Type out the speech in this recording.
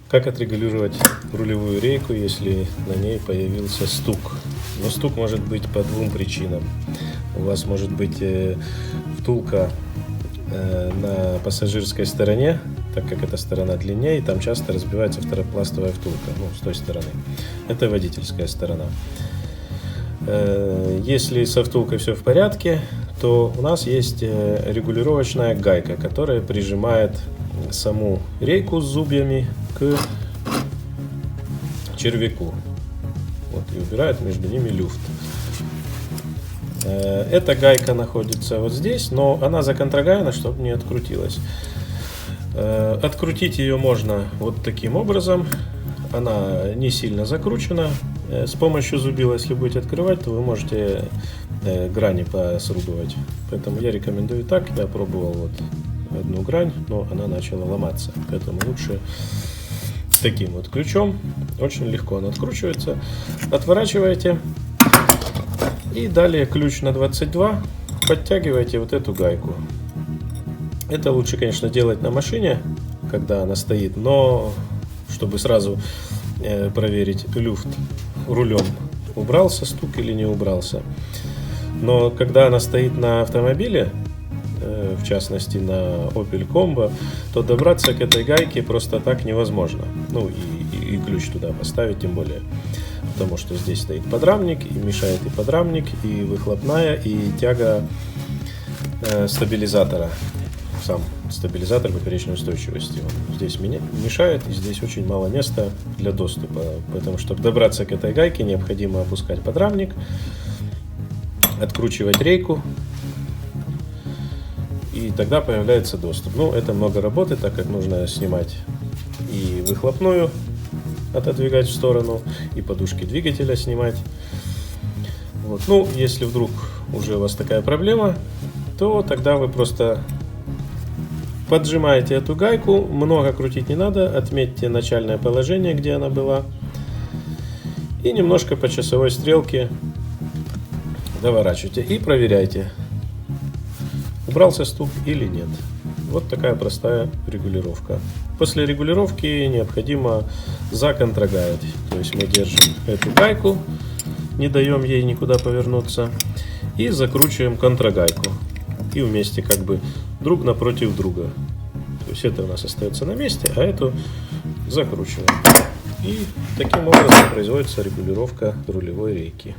Как отрегулировать рулевую рейку, если на ней появился стук? Но стук может быть по двум причинам. У вас может быть втулка на пассажирской стороне, так как эта сторона длиннее, и там часто разбивается второпластовая втулка, с той стороны. Это водительская сторона. Если со втулкой все в порядке, то у нас есть регулировочная гайка, которая прижимает саму рейку с зубьями к червяку. И убирает между ними люфт. Эта гайка находится вот здесь, но она законтрагаяна, чтобы не открутилась. Открутить ее можно вот таким образом. Она не сильно закручена. С помощью зубила, если будете открывать, то вы можете грани посрубывать. Поэтому я рекомендую так. Я пробовал вот одну грань, но она начала ломаться. Поэтому лучше таким вот ключом. Очень легко он откручивается. Отворачиваете. И далее ключ на 22. Подтягиваете вот эту гайку. Это лучше, конечно, делать на машине, когда она стоит. Но чтобы сразу проверить люфт рулем, убрался стук или не убрался. Но когда она стоит на автомобиле, в частности на Opel Combo, то добраться к этой гайке просто так невозможно. И ключ туда поставить тем более. Потому что здесь стоит подрамник, и мешает и подрамник, и выхлопная, и тяга стабилизатора. Сам стабилизатор поперечной устойчивости. Он здесь мешает, и здесь очень мало места для доступа. Поэтому, чтобы добраться к этой гайке, необходимо опускать подрамник, откручивать рейку, и тогда появляется доступ. Это много работы, так как нужно снимать и выхлопную, отодвигать в сторону, и подушки двигателя снимать. Если вдруг уже у вас такая проблема, то тогда вы просто поджимаете эту гайку, много крутить не надо, отметьте начальное положение, где она была, и немножко по часовой стрелке доворачивайте и проверяйте, убрался стук или нет. Вот такая простая регулировка. После регулировки необходимо законтрагать. То есть мы держим эту гайку, не даем ей никуда повернуться, и закручиваем контрагайку. И вместе друг напротив друга. То есть это у нас остается на месте, а эту закручиваем. И таким образом производится регулировка рулевой рейки.